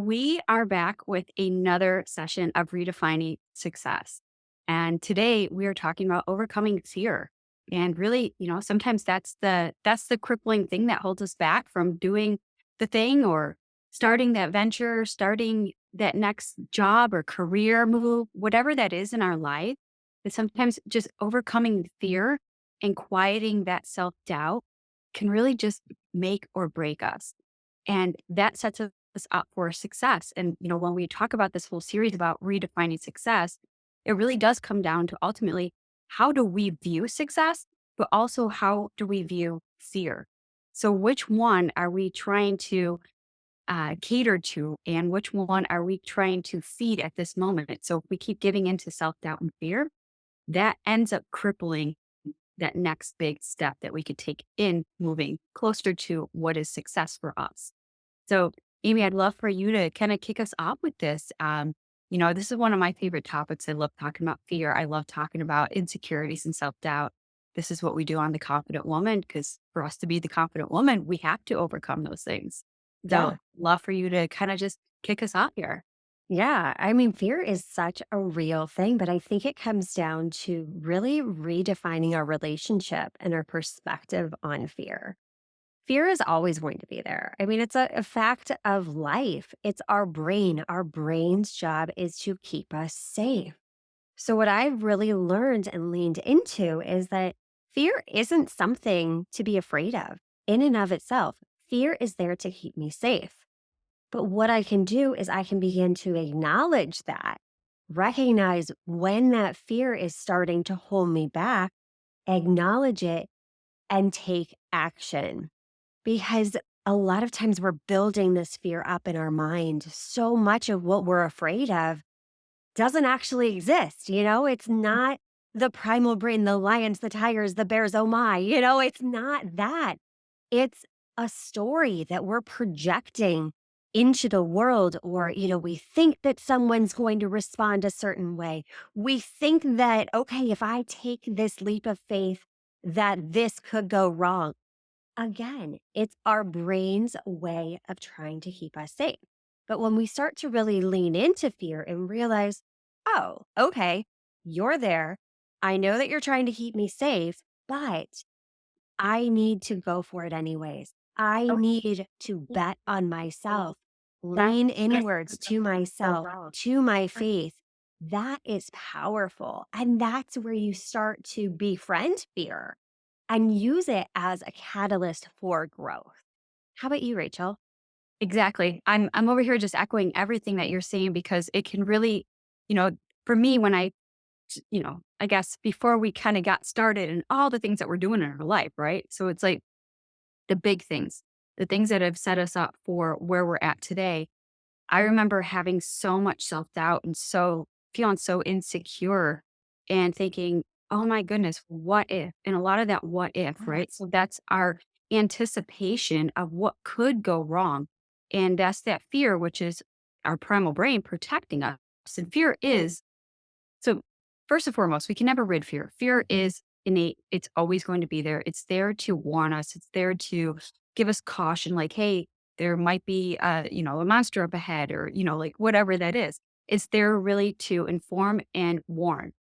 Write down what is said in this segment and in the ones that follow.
We are back with another session of redefining success. And today we are talking about overcoming fear. And really, sometimes that's the crippling thing that holds us back from doing the thing or starting that venture, starting that next job or career move, whatever that is in our life. Is sometimes just overcoming fear and quieting that self-doubt can really just make or break us. And that sets us up for success. And, when we talk about this whole series about redefining success, it really does come down to ultimately how do we view success, but also how do we view fear? So, which one are we trying to cater to, and which one are we trying to feed at this moment? So, if we keep giving into self doubt and fear, that ends up crippling that next big step that we could take in moving closer to what is success for us. So, Amy, I'd love for you to kind of kick us off with this. This is one of my favorite topics. I love talking about fear. I love talking about insecurities and self doubt. This is what we do on The Confident Woman, because for us to be the confident woman, we have to overcome those things. So, Yeah. love for you to kind of just kick us off here. Yeah. I mean, fear is such a real thing, but I think it comes down to really redefining our relationship and our perspective on fear. Fear is always going to be there. I mean, it's a fact of life. It's our brain. Our brain's job is to keep us safe. So, what I've really learned and leaned into is that fear isn't something to be afraid of in and of itself. Fear is there to keep me safe. But what I can do is I can begin to acknowledge that, recognize when that fear is starting to hold me back, acknowledge it, and take action. Because a lot of times we're building this fear up in our mind. So much of what we're afraid of doesn't actually exist. It's not the primal brain, the lions, the tigers, the bears. Oh my, it's not that. It's a story that we're projecting into the world, or, we think that someone's going to respond a certain way. We think that, okay, if I take this leap of faith, that this could go wrong. Again, it's our brain's way of trying to keep us safe. But when we start to really lean into fear and realize, oh, okay, you're there. I know that you're trying to keep me safe, but I need to go for it anyways. I need to bet on myself, lean inwards to myself, to my faith. That is powerful. And that's where you start to befriend fear and use it as a catalyst for growth. How about you, Rachel? Exactly. I'm over here just echoing everything that you're saying because it can really, you know, for me when I guess before we kind of got started and all the things that we're doing in our life, right? So it's like the big things, the things that have set us up for where we're at today. I remember having so much self doubt and so feeling so insecure and thinking, oh my goodness, what if? And a lot of that what if, right? So that's our anticipation of what could go wrong. And that's that fear, which is our primal brain protecting us. And fear is so, first and foremost, we can never rid fear. Fear is innate. It's always going to be there. It's there to warn us. It's there to give us caution, like, hey, there might be, a monster up ahead, or like whatever that is. It's there really to inform and warn.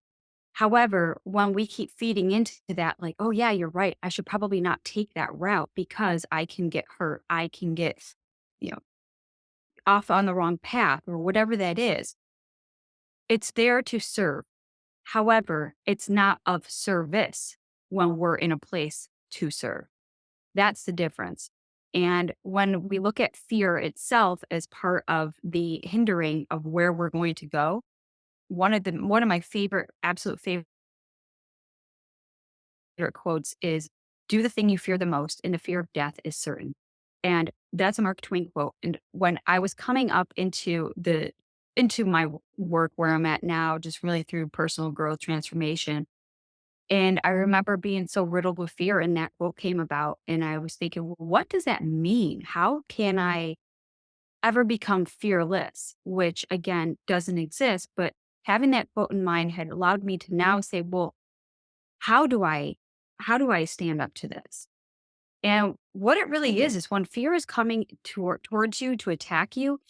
However, when we keep feeding into that, like, oh yeah, you're right. I should probably not take that route because I can get hurt. I can get, you know, off on the wrong path or whatever that is. It's there to serve. However, it's not of service when we're in a place to serve. That's the difference. And when we look at fear itself as part of the hindering of where we're going to go, one of my absolute favorite quotes is, "Do the thing you fear the most, and the fear of death is certain." And that's a Mark Twain quote. And when I was coming up into my work where I'm at now, just really through personal growth transformation, and I remember being so riddled with fear, and that quote came about, and I was thinking, well, what does that mean? How can I ever become fearless? Which again doesn't exist, but having that quote in mind had allowed me to now say, well, how do I how do I stand up to this? And what it really is when fear is coming towards you to attack you,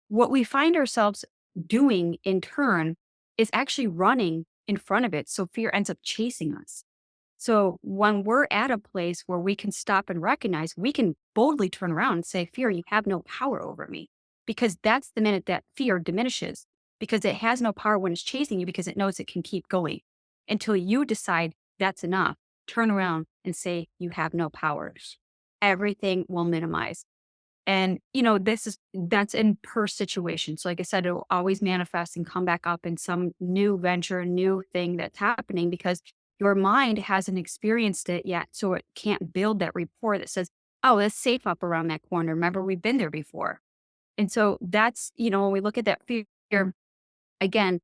what we find ourselves doing in turn is actually running in front of it. So fear ends up chasing us. So when we're at a place where we can stop and recognize, we can boldly turn around and say, fear, you have no power over me. Because that's the minute that fear diminishes, because it has no power when it's chasing you because it knows it can keep going until you decide that's enough. Turn around and say, you have no power. Everything will minimize. And, that's in per situation. So like I said, it'll always manifest and come back up in some new venture, new thing that's happening because your mind hasn't experienced it yet. So it can't build that rapport that says, oh, it's safe up around that corner. Remember, we've been there before. And so that's, when we look at that fear, again,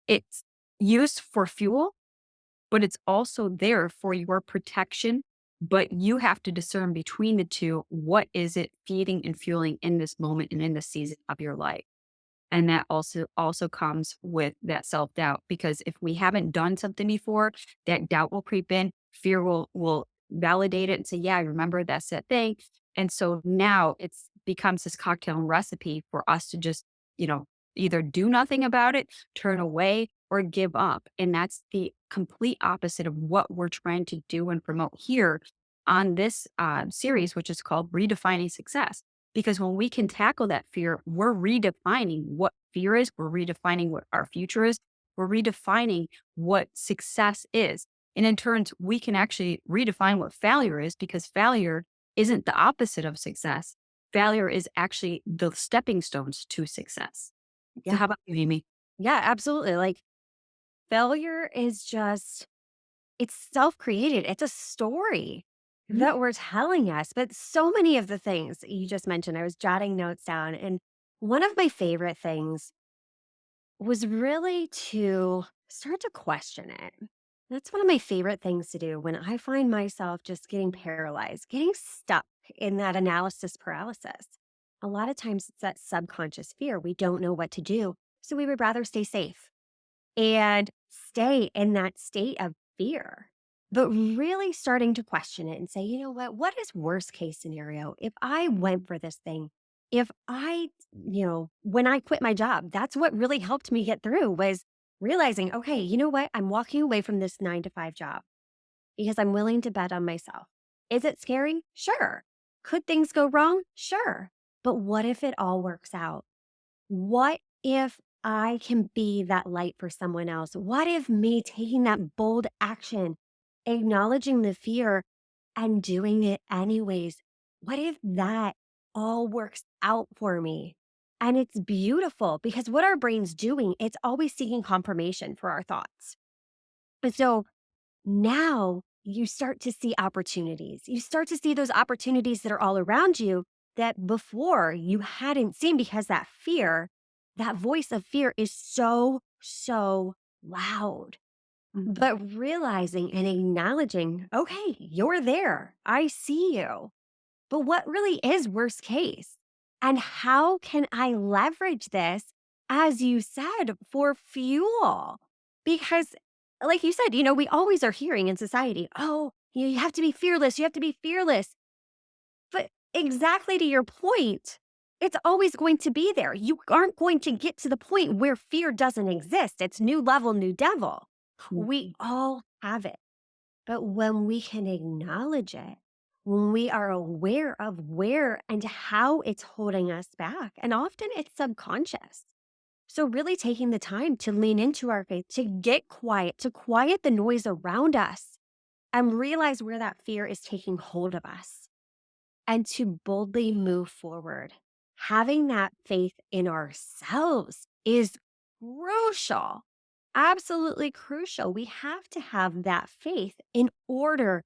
it's used for fuel, but it's also there for your protection. But you have to discern between the two. What is it feeding and fueling in this moment and in this season of your life? And that also comes with that self-doubt, because if we haven't done something before, that doubt will creep in. Fear will validate it and say, yeah, I remember that's that thing. And so now it's becomes this cocktail and recipe for us to just, you know, either do nothing about it, turn away, or give up. And that's the complete opposite of what we're trying to do and promote here on this series, which is called Redefining Success. Because when we can tackle that fear, we're redefining what fear is, we're redefining what our future is, we're redefining what success is. And in turns, we can actually redefine what failure is, because failure isn't the opposite of success. Failure is actually the stepping stones to success. So, Yeah. how about you, Amy? Yeah, absolutely. Like failure is just, it's self created. It's a story Mhm. that we're telling us. But so many of the things that you just mentioned, I was jotting notes down. And one of my favorite things was really to start to question it. That's one of my favorite things to do when I find myself just getting paralyzed, getting stuck in that analysis paralysis. A lot of times it's that subconscious fear. We don't know what to do. So we would rather stay safe and stay in that state of fear. But really starting to question it and say, you know what is worst case scenario? If I went for this thing, if I, when I quit my job, that's what really helped me get through was realizing, okay, you know what? I'm walking away from this 9 to 5 job because I'm willing to bet on myself. Is it scary? Sure. Could things go wrong? Sure. But what if it all works out? What if I can be that light for someone else? What if me taking that bold action, acknowledging the fear and doing it anyways? What if that all works out for me? And it's beautiful because what our brain's doing, it's always seeking confirmation for our thoughts. And so now you start to see opportunities. You start to see those opportunities that are all around you that before you hadn't seen because that fear, that voice of fear is so, so loud. Mhm. But realizing and acknowledging, okay, you're there. I see you. But what really is worst case? And how can I leverage this, as you said, for fuel? Because, like you said, we always are hearing in society, oh, you have to be fearless. You have to be fearless. But exactly to your point, it's always going to be there. You aren't going to get to the point where fear doesn't exist. It's new level, new devil. We all have it. But when we can acknowledge it, when we are aware of where and how it's holding us back, and often it's subconscious. So, really taking the time to lean into our faith, to get quiet, to quiet the noise around us, and realize where that fear is taking hold of us, and to boldly move forward. Having that faith in ourselves is crucial, absolutely crucial. We have to have that faith in order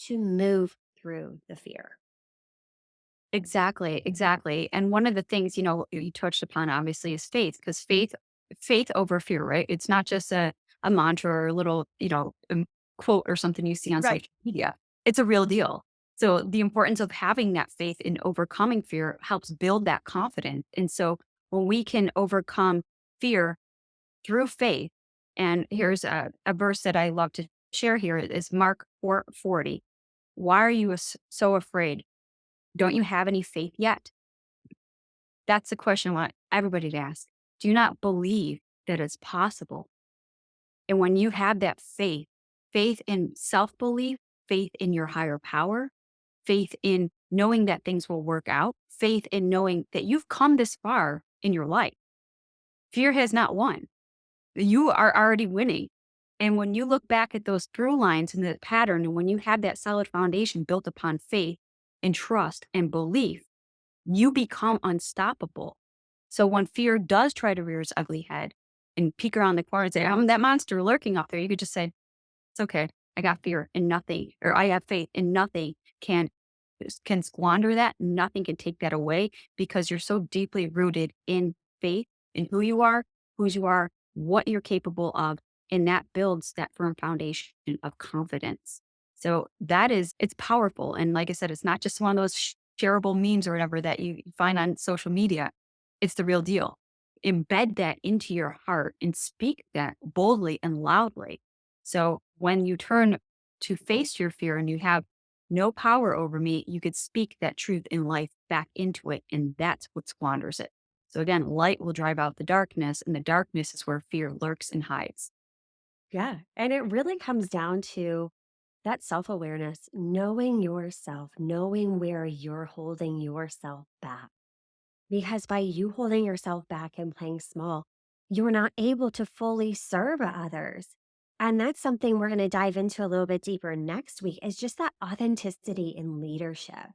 to move through the fear. Exactly, exactly. And one of the things, you touched upon obviously is faith, because faith over fear, right? It's not just a mantra or a little, quote or something you see on Right. social media. It's a real deal. So the importance of having that faith in overcoming fear helps build that confidence. And so when we can overcome fear through faith, and here's a verse that I love to share here is Mark 4:40. Why are you so afraid? Don't you have any faith yet? That's the question. What? everybody to ask, do you not believe that it's possible? And when you have that faith, faith in self belief, faith in your higher power, faith in knowing that things will work out, faith in knowing that you've come this far in your life, fear has not won. You are already winning. And when you look back at those through lines and the pattern, and when you have that solid foundation built upon faith and trust and belief, you become unstoppable. So when fear does try to rear its ugly head and peek around the corner and say, I'm that monster lurking out there, you could just say, it's okay. I got fear and nothing, or I have faith and nothing can squander that. Nothing can take that away because you're so deeply rooted in faith in who you are, whose you are, what you're capable of. And that builds that firm foundation of confidence. So that is, it's powerful. And like I said, it's not just one of those shareable memes or whatever that you find on social media. It's the real deal. Embed that into your heart and speak that boldly and loudly. So when you turn to face your fear and you have no power over me, you could speak that truth in life back into it. And that's what squanders it. So again, light will drive out the darkness, and the darkness is where fear lurks and hides. Yeah. And it really comes down to that self awareness, knowing yourself, knowing where you're holding yourself back. Because by you holding yourself back and playing small, you're not able to fully serve others. And that's something we're going to dive into a little bit deeper next week is just that authenticity in leadership.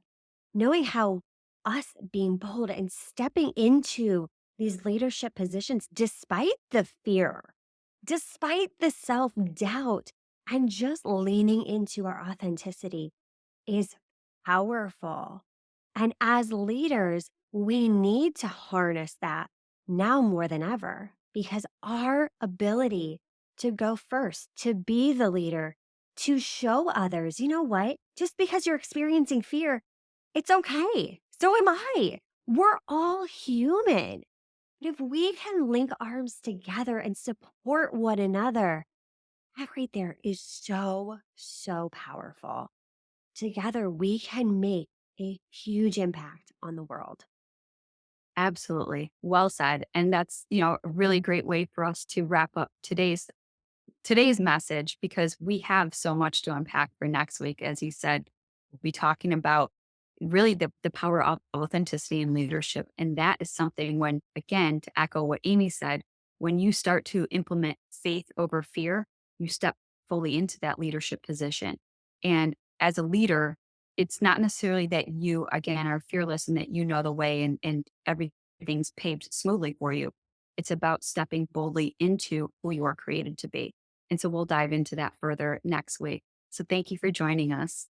Knowing how us being bold and stepping into these leadership positions despite the fear, despite the self doubt, and just leaning into our authenticity is powerful. And as leaders, we need to harness that now more than ever because our ability to go first, to be the leader, to show others, you know what? Just because you're experiencing fear, it's okay. So am I. We're all human. But if we can link arms together and support one another, that right there is so, so powerful. Together, we can make a huge impact on the world. Absolutely. Well said. And that's, a really great way for us to wrap up today's message because we have so much to unpack for next week. As you said, we'll be talking about really the power of authenticity and leadership. And that is something when, again, to echo what Amy said, when you start to implement faith over fear, you step fully into that leadership position. And as a leader, it's not necessarily that you, again, are fearless and that you know the way and everything's paved smoothly for you. It's about stepping boldly into who you are created to be. And so we'll dive into that further next week. So thank you for joining us.